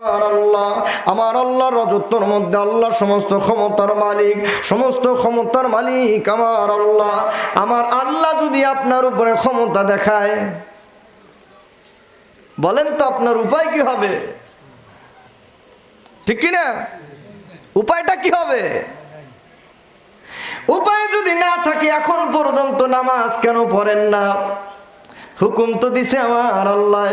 আমার আল্লাহর রাজত্বের মধ্যে আল্লাহ সমস্ত ক্ষমতার মালিক, সমস্ত ক্ষমতার মালিক আমার আল্লাহ। আমার আল্লাহ যদি আপনার উপরে ক্ষমতা দেখায়, বলেন তো আপনার উপায় কি হবে? ঠিক কি না? উপায়টা কি হবে? উপায় যদি না থাকে এখন পর্যন্ত নামাজ কেন পড়েন না? হুকুম তো দিছে আমার আল্লাহ।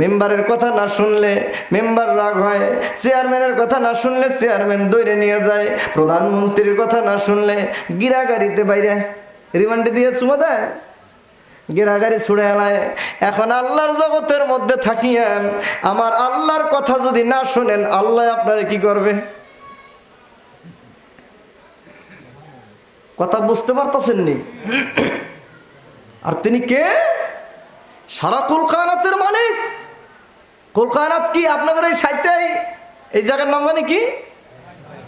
মেম্বারের কথা না শুনলে মেম্বার রাগ হয়, চেয়ারম্যানের কথা না শুনলে চেয়ারম্যান দৌড়ে নিয়ে যায়, প্রধানমন্ত্রীর কথা না শুনলে গিরাগাড়িতে বাইরে রিমান্ডে দিয়ে চুমা দেয়, গিরাগাড়ি ছুড়ে এলায়। এখন আল্লাহর জগতের মধ্যে থাকিয়া আমার আল্লাহর কথা যদি না শুনেন, আল্লাহ আপনারা কি করবে? কথা বুঝতে পারতেছেন নি? আর তিনি কে? সারা কুল কায়নাতের মালিক। কুল কায়নাত কি আপনাদের এই সাইতে এই জায়গার নাম জানি কি?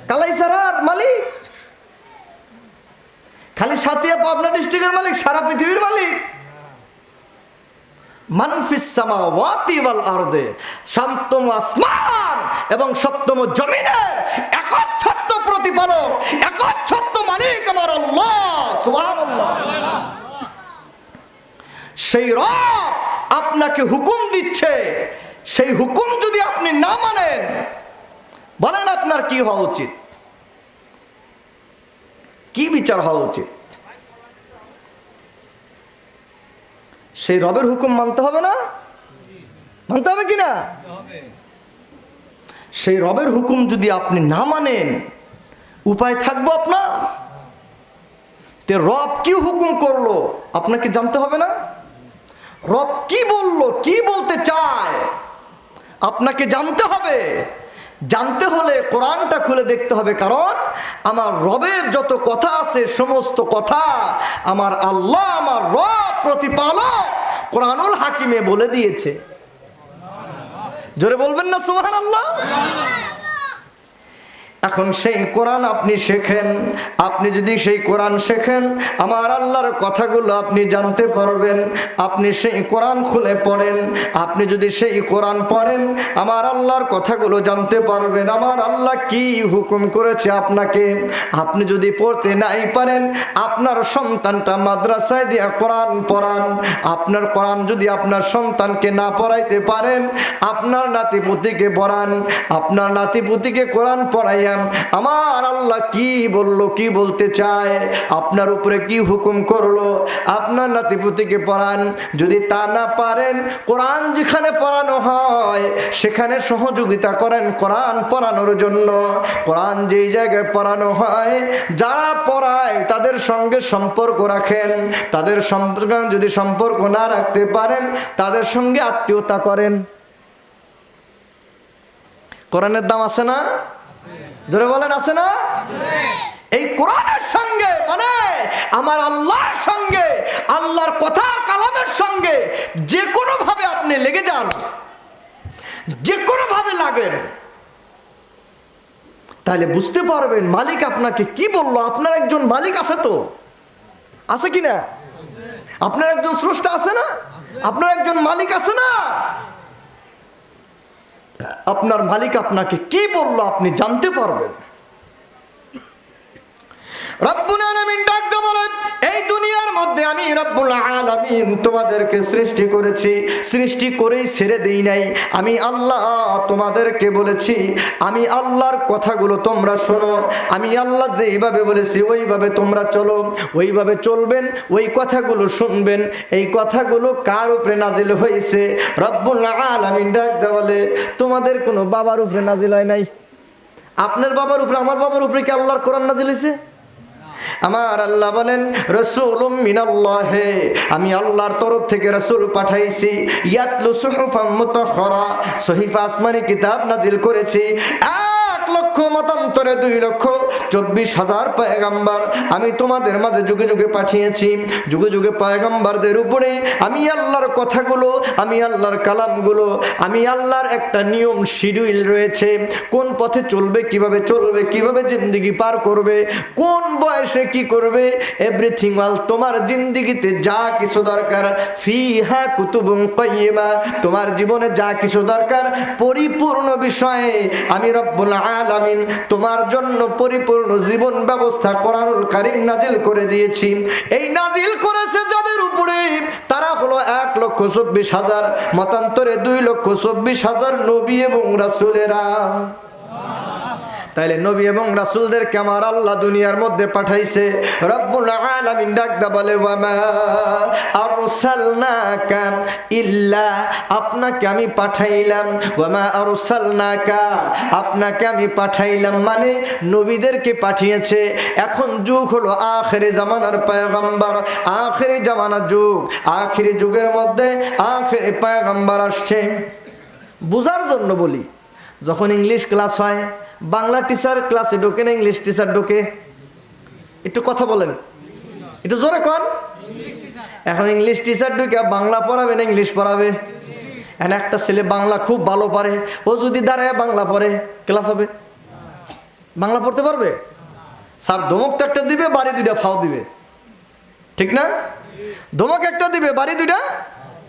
কালাইসারার মালিক। খালি সাতিয়া পাবনা ডিস্ট্রিক্টের মালিক, সারা পৃথিবীর মালিক। মানফিস সামাওয়াতি ওয়াল আরদে, সপ্তম আসমান এবং সপ্তম জমিনের একচ্ছত্র প্রতিপালক, একচ্ছত্র মালিক আমার আল্লাহ সুবহানাল্লাহ। সেই রব আপনাকে হুকুম দিচ্ছে, সেই হুকুম যদি আপনি না মানেন, বলেন আপনার কি হওয়া উচিত? কি বিচার হওয়া উচিত? সেই রবের হুকুম মানতে হবে না? মানতে হবে কি না? সেই রবের হুকুম যদি আপনি না মানেন, উপায় থাকবো আপনার? তে রব কি হুকুম করলো আপনাকে জানতে হবে না? রব কি বললো, কি বলতে চায় আপনাকে জানতে হবে। জানতে হলে কোরআনটা খুলে দেখতে হবে, কারণ আমার রবের যত কথা আছে সমস্ত কথা আমার আল্লাহ, আমার রব প্রতিপালক কোরআনুল হাকিমে বলে দিয়েছে। জোরে বলবেন না সুবহানাল্লাহ? এখন সেই কোরআন আপনি শেখেন। আপনি যদি সেই কোরআন শেখেন, আমার আল্লাহর কথাগুলো আপনি জানতে পারবেন। আপনি সেই কোরআন খুলে পড়েন, আপনি যদি সেই কোরআন পড়েন, আমার আল্লাহর কথাগুলো জানতে পারবেন। আমার আল্লাহ কি হুকুম করেছে আপনাকে আপনি যদি পড়তে নাই পারেন, আপনার সন্তানটা মাদ্রাসায় দিয়ে কোরআন পড়ান। আপনার কোরআন যদি আপনার সন্তানকে না পড়াইতে পারেন, আপনার নাতিপুতিকে পড়ান। আপনার নাতিপুতিকে কোরআন পড়াইয়া আমার আল্লাহ কি বললো, কি বলতে চায়, আপনার উপরে কি হুকুম করলো, আপনার নাতিপুতিকে পড়ান। যদি তা না পারেন, কোরআন যেখানে পড়ানো হয় সেখানে সহযোগিতা করেন কোরআন পড়ানোর জন্য। কোরআন যেই জায়গায় পড়ানো হয়, যারা পড়ায় তাদের সঙ্গে সম্পর্ক রাখেন। তাদের সম্পর্ক যদি সম্পর্ক না রাখতে পারেন, তাদের সঙ্গে আত্মীয়তা করেন। কোরআনের দাম আছে না? ধরে বলেন আছে না? এই কোরআনের সঙ্গে মানে আমার আল্লাহর সঙ্গে, আল্লাহর কথা কালামের সঙ্গে যে কোনো ভাবে আপনি লেগে যান, যে কোনো ভাবে লাগেন, তাহলে বুঝতে পারবেন মালিক আপনাকে কি বললো। আপনার একজন মালিক আছে, তো আছে কি না? আপনার একজন স্রষ্টা আছে না? আপনার একজন মালিক আছে না? আপনার মালিক আপনাকে কি বললো আপনি জানতে পারবেন। রব্বুল আলামিন ডাক দিয়ে বলেন, এই দুনিয়ার মধ্যে আমি রব্বুল আলামিন তোমাদেরকে সৃষ্টি করেছি, সৃষ্টি করেই ছেড়ে দেই নাই। আমি আল্লাহ তোমাদেরকে বলেছি, আমি আল্লাহর কথাগুলো তোমরা শোনো। আমি আল্লাহ যেইভাবে বলেছি ওইভাবে তোমরা চলো, ওইভাবে চলবেন, ওই কথাগুলো শুনবেন। এই কথাগুলো কার উপরে নাজিল হয়েছে? রব্বুল আলামিন ডাক দিয়ে বলে, তোমাদের কোনো বাবার উপরে নাজিল হয় নাই। আপনার বাবার উপরে, আমার বাবার উপরে কি আল্লাহর কোরআন নাজিল হয়েছে? আমার আল্লাহ বলেন, রাসূলুম মিনাল্লাহ, আমি আল্লাহর তরফ থেকে রাসূল পাঠাইছি। ইয়াতলু সুহুফাম মুতাহহারা, সহিফা আসমানি কিতাব নাজিল করেছি। 1 লক্ষ মতান্তরে 2,24,000 পয়গম্বর আমি তোমাদের মাঝে যুগে যুগে পাঠিয়েছি। যুগে যুগে পয়গম্বরদের উপরে আমি আল্লাহর কথাগুলো, আমি আল্লাহর কালামগুলো, আমি আল্লাহর একটা নিয়ম শিডিউল রয়েছে, কোন পথে চলবে, কিভাবে চলবে, কিভাবে জিন্দেগি পার করবে, কোন বয়সে কি করবে, এভরিথিং অল তোমার জিন্দেগিতে যা কিছু দরকার, ফিহা কুতুবুন কাইয়্যিমা, তোমার জীবনে যা কিছু দরকার পরিপূর্ণ বিষয়ে আমি রব্বুল আলামিন তোমার জন্য পরিপূর্ণ জীবন ব্যবস্থা কোরআনুল কারীম নাজিল করে দিয়েছি। এই নাজিল করেছে যাদের উপরে তারা হলো 1,24,000, মতান্তরে 2,24,000 নবী এবং রাসূলেরা। তাইলে নবী এবং রাসূলদেরকে আমার আল্লাহ দুনিয়ার মধ্যে পাঠাইছে। রব্বুল আলামিন ডাকদা বলে ওয়ামা আরসালনাকা ইল্লা, আপনাকে আমি পাঠাইলাম, ওয়ামা আরসালনাকা, আপনাকে আমি পাঠাইলাম মানে নবীদেরকে পাঠিয়েছে। এখন যুগ হলো আখিরি জামানার পয়গম্বর, আখিরি জামানার যুগ, আখিরি যুগের মধ্যে আখিরি পয়গম্বর আসছে। বুঝার জন্য বলি, যখন ইংলিশ ক্লাস হয় বাংলা টিচার ক্লাসে ঢোকে না ইংলিশ টিচার ঢোকে? একটু কথা বলেন, একটু জোরে কন। এখন ইংলিশ টিচার ঢুকে বাংলা পড়াবে না ইংলিশ পড়াবে? এখন একটা ছেলে বাংলা খুব ভালো পারে, ও যদি দাঁড়ায় বাংলা পড়ে ক্লাস হবে? বাংলা পড়তে পারবে? স্যার ধমক তো একটা দিবে, বাড়ি 2টা ফাও দিবে, ঠিক না? ধমক একটা দিবে, বাড়ি 2টা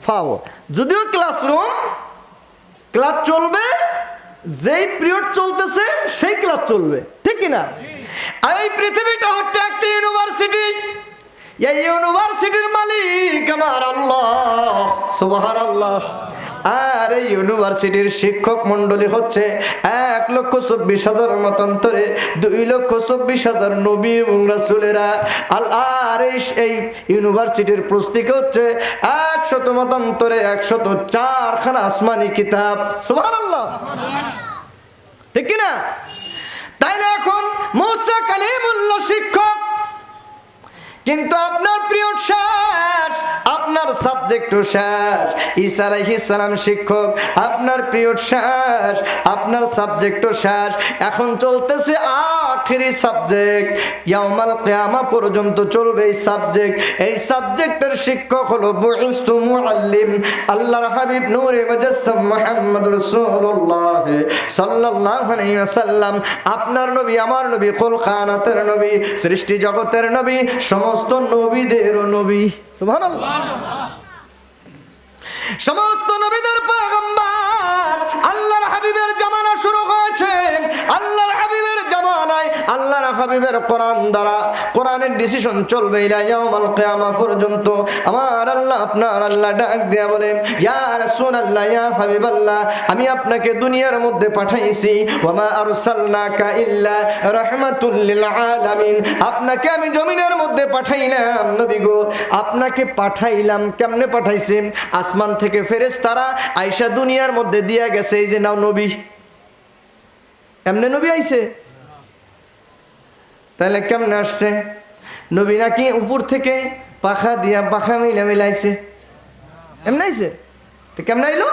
ফাও। যদিও ক্লাসরুম ক্লাস চলবে, যেই পিরিয়ড চলতেছে সেই ক্লাস চলবে, ঠিক কিনা? এই পৃথিবীটা হচ্ছে একটা ইউনিভার্সিটি, এই ইউনিভার্সিটির মালিক আমার আল্লাহ, সুবহানাল্লাহ। আর এই ইউনিভার্সিটির শিক্ষক মন্ডলী হচ্ছে 1,24,000 মতান্তরে 2,24,000 নবী এবং রাসূলেরা। আর এই ইউনিভার্সিটির পুস্তিকা হচ্ছে 100 মতান্তরে 104 খানা আসমানি কিতাব, সুবহানাল্লাহ, ঠিক কিনা? তাইলে এখন মুসা কালিমুল্লাহ শিক্ষক, কিন্তু আপনার পিরিয়ড শেষ, আপনার সাবজেক্টও শেষ। ঈসা আলাইহিস সালাম শিক্ষক, আপনার পিরিয়ড শেষ, আপনার সাবজেক্টও শেষ। এখন চলতেছে আখেরি সাবজেক্ট, ইয়াউমাল কিয়ামা পর্যন্ত চলবে এই সাবজেক্ট। এই সাবজেক্টের শিক্ষক হলো বুইস্তু মুআল্লিম, আল্লাহর হাবিব নূরে মুজাসসাম মুহাম্মদুর রাসূলুল্লাহ সাল্লাল্লাহু আলাইহি ওয়াসাল্লাম। আপনার নবী, আমার নবী, কুল কানাতের নবী, সৃষ্টি জগতের নবী, সমস্ত নবীদেরও নবী, সুবহানাল্লাহ। সমস্ত নবীদের পয়গম্বর। আল্লাহর হাবিবের জামানা শুরু হয়েছে, আল্লাহর হাবিবের জামানায় আল্লাহর হাবিবের কোরআন দ্বারা কোরআনের ডিসিশন চলবে ইলা ইয়াউমাল কিয়ামা পর্যন্ত। আমার আল্লাহ, আপনার আল্লাহ ডাক দিয়া বলেন, ইয়া রাসূলুল্লাহ, ইয়া হাবিবাল্লাহ, আমি আপনাকে দুনিয়ার মধ্যে পাঠাইছি, ওয়া মা আরসালনাকা ইল্লা রাহমাতুল লিল আলামিন, আপনাকে আমি জমিনের মধ্যে পাঠাইলাম নবী গো, আপনাকে পাঠাইলাম। কেমনে পাঠাইছি? আসমান থেকে ফেরেশতারা আয়েশা দুনিয়ার মধ্যে দিয়া গেছে, এই যে নাও নবী। এমনে নবী আইছে? তাহলে কেমনে আসছে? নবী নাকি উপর থেকে পাখা দিয়া পাখা মিলাইছে? এমনে আইছে? তো কেমনে আইলো?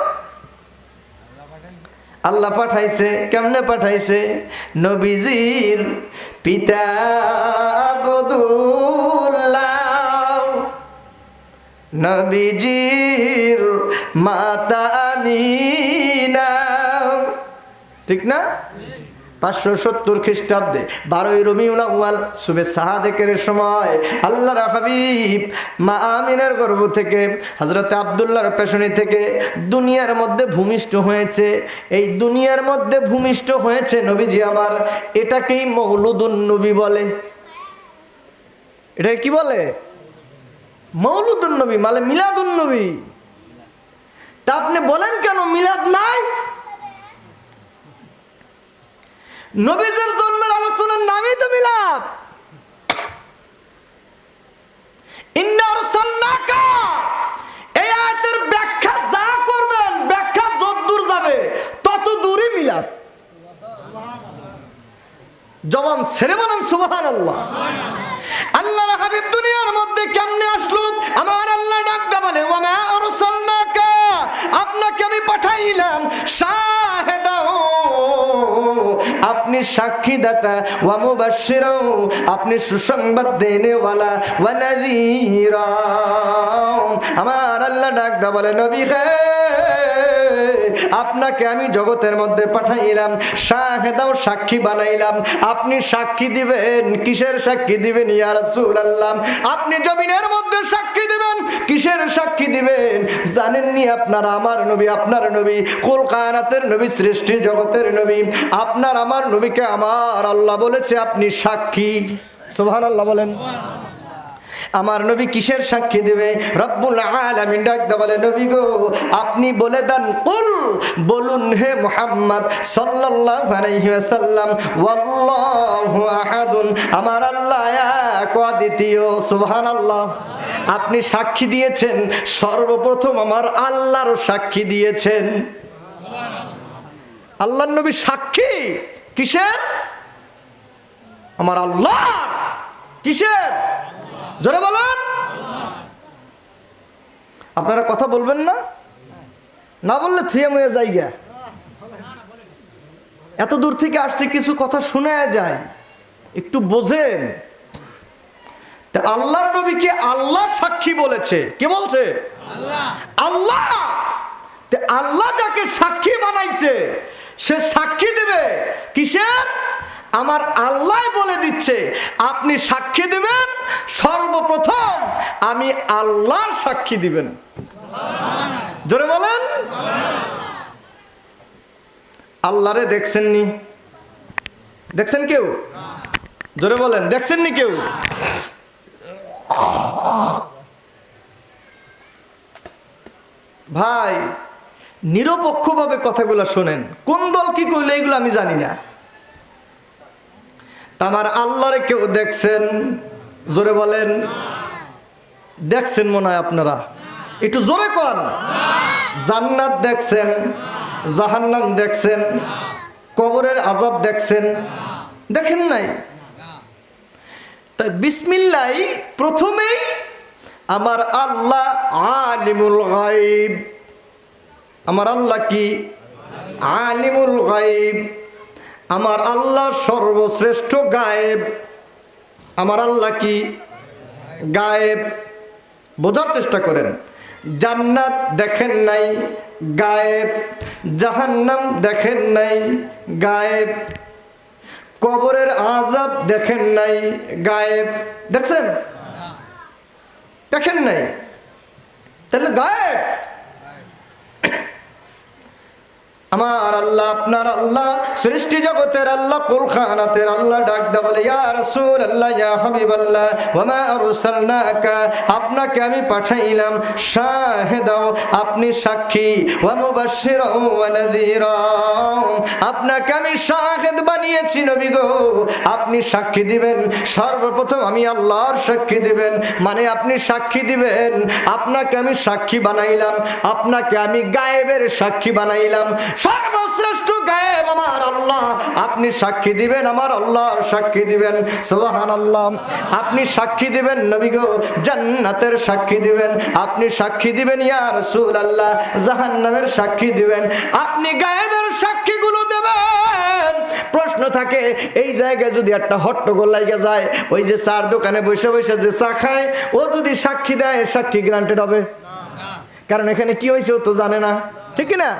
আল্লাহ পাঠাইছে। কেমনে পাঠাইছে? নবীজির পিতা আব্দুল্লাহ, নবীজির মাতা আমিনা, ঠিক না? 570 খ্রিস্টাব্দে 12ই রবিউল আউয়াল সুবে সাহাদেকের সময় আল্লাহর হাবিব মা আমিনার গর্ভ থেকে হযরত আব্দুল্লাহর পেশনি থেকে দুনিয়ার মধ্যে ভূমিষ্ঠ হয়েছে। এই দুনিয়ার মধ্যে ভূমিষ্ঠ হয়েছে নবীজি আমার, এটাকেই মৌলুদুন নবী বলে। এটা কি বলে? মৌলুদুন নবী মানে মিলাদুন নবী। তা আপনি বলেন কেন মিলাদ নাই? নবীদের জন্মের আলোচনার নামই তো মিলাদ। ইন্না আরসালনাকা, এই আয়াতের ব্যাখ্যা যা করবেন, ব্যাখ্যা যতদূর যাবে তত দূরই মিলাদ। জবান ছেড়ে বলেন সুবহানাল্লাহ। আল্লাহর হাবিব দুনিয়ার মধ্যে কেমনে আসলো? আমার আল্লাহ ডাকতে বলে, ওয়া মা আরসালনাকা, আপনাকে আমি পাঠাইলাম শাহিদাও, আপনি সাক্ষীদাতা, ওয়া মুবাশশিরাও, আপনি সুসংবাদ দেনেওয়ালা, ওয়া নাযীরা। আমার আল্লাহ ডাক দা বলে, নবী হে, আপনাকে আমি জগতের মধ্যে পাঠাইলাম, শাহেদাও, সাক্ষী বানাইলাম। আপনি সাক্ষী দিবেন, কিসের সাক্ষী দিবেন ইয়া রাসূলুল্লাহ? আপনি জমিনের মধ্যে সাক্ষী দিবেন, কিসের সাক্ষী দিবেন? জানেননি আপনারা আমার নবী, আপনার নবী কুল কায়নাতের নবী, সৃষ্টি জগতের নবী, আপনার আমার নবীকে আমার আল্লাহ বলেছে আপনি সাক্ষী। সুবহানাল্লাহ বলেন। আমার নবী কিসের সাক্ষী দেবে? রব্বুল আলামিন ডাক দা বলে, নবী গো, আপনি বলে দেন, কুল, বলুন হে মুহাম্মদ সাল্লাল্লাহু আলাইহি ওয়াসাল্লাম, ওয়াল্লাহু আহাদুন, আমার আল্লাহ এক, অদ্বিতীয়। সুবহানাল্লাহ। আপনি সাক্ষী দিয়েছেন, সর্বপ্রথম আমার আল্লাহর সাক্ষী দিয়েছেন। আল্লাহর নবী সাক্ষী কিসের? আমার আল্লাহ। কিসের? জোরে বলেন। আপনারা কথা বলবেন না? না বললে থুয়ে মুয়ে জায়গা। এত দূর থেকে আসছে, কিছু কথা শুনে যায়, একটু বোঝেন। আল্লাহর নবীকে আল্লাহ সাক্ষী বলেছে। কে বলছে? আল্লাহ। আল্লাহ যাকে সাক্ষী বানাইছে সে সাক্ষী দেবে কিসের? আমার আল্লাহ বলে দিচ্ছে আপনি সাক্ষী দিবেন, সর্বপ্রথম আমি আল্লাহর সাক্ষী দিবেন। জোরে বলেন। আল্লাহরে দেখছেননি? দেখছেন কেউ? জোরে বলেন, দেখছেননি কেউ? ভাই, নিরপেক্ষভাবে কথাগুলো শোনেন। কোন দল কি কইলো এগুলো আমি জানি না। আমার আল্লাহরে কেউ দেখছেন? জোরে বলেন। দেখছেন মনে হয় আপনারা? একটু জোরে কন। জান্নাত দেখছেন? জাহান্নাম দেখছেন? কবরের আযাব দেখছেন? দেখেন নাই? তাই বিসমিল্লাহ প্রথমেই আমার আল্লাহ আলিমুল গায়ব। আমার আল্লাহ কি? আলিমুল গায়ব। আমার আল্লাহ সর্বশ্রেষ্ঠ গায়েব। আমার আল্লাহ কি? গায়েব। বোঝার চেষ্টা করেন। জান্নাত দেখেন নাই, গায়েব। জাহান্নাম দেখেন নাই, গায়েব। কবরের আযাব দেখেন নাই, গায়েব। দেখছেন? দেখেন নাই, তাহলে গায়েব। আমার আল্লাহ, আপনার আল্লাহ, সৃষ্টি জগতের আল্লাহ, কুল কায়নাতের আল্লাহ ডাক দা বলে, ইয়া রাসূলুল্লাহ, ইয়া হাবিবাল্লাহ, ওয়া মা আরসালনাকা, আপনাকে আমি পাঠাইলাম শাহিদাও, আপনি সাক্ষী, ওয়া মুবাশশিরাও ওয়া নাযীরা, আপনাকে আমি শাহিদ বানিয়েছি নবী গো, আপনি সাক্ষী দিবেন। সর্বপ্রথম আমি আল্লাহর সাক্ষী দিবেন, মানে আপনি সাক্ষী দিবেন। আপনাকে আমি সাক্ষী বানাইলাম, আপনাকে আমি গায়েবের সাক্ষী বানাইলাম। সর্বশ্রেষ্ঠ গায়েব আমার আল্লাহ, আপনি সাক্ষী দিবেন, আমার আল্লাহর সাক্ষী দিবেন। সুবহানাল্লাহ। আপনি সাক্ষী দিবেন নবী গো, জান্নাতের সাক্ষী দিবেন, আপনি সাক্ষী দিবেন ইয়া রাসূলুল্লাহ, জাহান্নামের সাক্ষী দিবেন, আপনি গায়েবের সাক্ষীগুলো দেবেন। প্রশ্ন থাকে, এই জায়গায় যদি একটা হট্টগোল লাগা যায়, ওই যে চার দোকানে বসে বসে যে চা খায়, ও যদি সাক্ষী দেয়, সাক্ষী গ্রান্টেড হবে? কারণ এখানে কি হয়েছে ও তো জানে না, ঠিক না?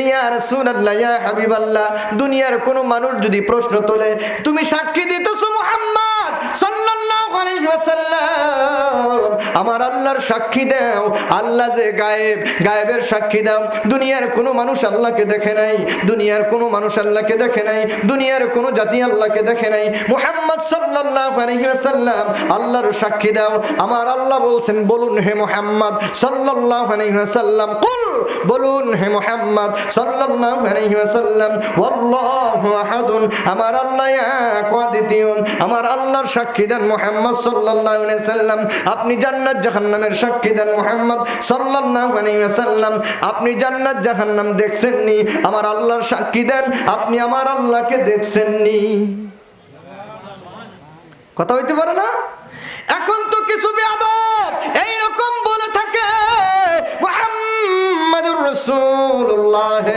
ইয়া রাসূলুল্লাহ, ইয়া হাবিবাল্লাহ, দুনিয়ার কোন মানুষ যদি প্রশ্ন তোলে, তুমি সাক্ষী দিতেছো মুহাম্মদ সাল্লাল্লাহু আলাইহি ওয়াসাল্লাম, আমার আল্লাহর সাক্ষী দাও, আল্লাহ যে গায়েব, গায়েবের সাক্ষী দাও। দুনিয়ার কোনো মানুষ আল্লাহকে দেখে নাই, দুনিয়ার কোনো মানুষ আল্লাহকে দেখে নাই, দুনিয়ার কোনো জাতি আল্লাহকে দেখে নাই। মুহাম্মদ সাল্লাল্লাহু আলাইহি ওয়াসাল্লাম আল্লাহর সাক্ষী দাও। আমার আল্লাহ বলছেন, বলুন হে মুহাম্মদ সাল্লাল্লাহু আলাইহি ওয়াসাল্লাম, কুল, বলুন হে মুহাম্মদ সাল্লাল্লাহু আলাইহি ওয়াসাল্লাম, আল্লাহু আহাদুন, আমার আল্লাহ এক, অদ্বিতীয়। আমার আল্লাহর সাক্ষী দেন মুহাম্মদ সাল্লাল্লাহু আলাইহি ওয়াসাল্লাম। আপনি জান্নাত জাহান্নামের সাক্ষী দেন মুহাম্মদ সাল্লাল্লাহু আলাইহি ওয়াসাল্লাম। আপনি জান্নাত জাহান্নাম দেখছেননি, আমার আল্লাহর সাক্ষী দেন আপনি আমার আল্লাহকে দেখছেননি। কথা হইতে পারে না? এখন তো কিছু বেয়াদব এইরকম বলে থাকে মুহাম্মাদুর রাসূলুল্লাহ রাসূলুল্লাহ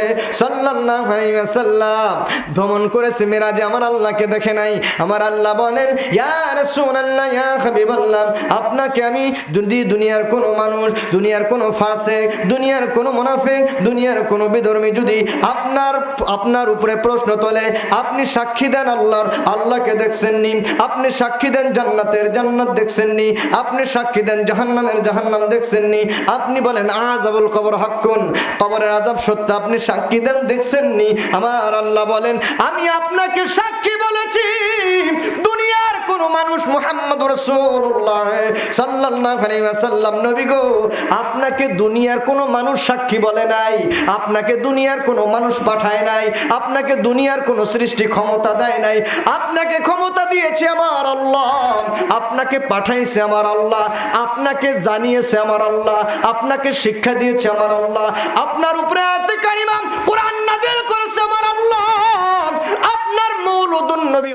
সাল্লাল্লাহু আলাইহি ওয়াসাল্লাম ভ্রমণ করেছে মেরাজে, আমার আল্লাহকে দেখে নাই। আমার আল্লাহ বলেন, ইয়া রাসূলুল্লাহ, ইয়া হাবিবাল্লাহ, আপনাকে আমি যদি দুনিয়ার কোনো মানুষ, দুনিয়ার কোনো ফাসিক, দুনিয়ার কোনো মুনাফিক, দুনিয়ার কোনো বিধর্মী যদি আপনার উপরে প্রশ্ন তোলে, আপনি সাক্ষী দেন আল্লাহকে দেখছেননি, আপনি সাক্ষী দেন জান্নাতের জান্নাত দেখছেননি, আপনি সাক্ষী দেন জাহান্নামের জাহান্নাম দেখছেননি, আপনি বলেন আযাবুল কবর হাক্কুন, কবরের আযাব সত্য, আপনি সাক্ষী দেন দেখছেননি, আমার আল্লাহ বলেন আমি আপনাকে সাক্ষী বলেছি দুনিয়ার কোন মানুষ মুহাম্মদুর রাসূলুল্লাহ সাল্লাল্লাহু আলাইহি ওয়াসাল্লাম নবী গো, আপনাকে দুনিয়ার কোন মানুষ সাক্ষী বলে নাই, আপনাকে দুনিয়ার কোন মানুষ পাঠায় নাই, আপনাকে দুনিয়ার কোন সৃষ্টি ক্ষমতা দেয় নাই, আপনাকে ক্ষমতা দিয়েছে আমার আল্লাহ, আপনাকে পাঠাইছে আমার আল্লাহ, আপনাকে জানিয়েছে আমার আল্লাহ, আপনাকে শিক্ষা দিয়েছে আমার আল্লাহ, আপনার উপরে আয়াতে কারিমা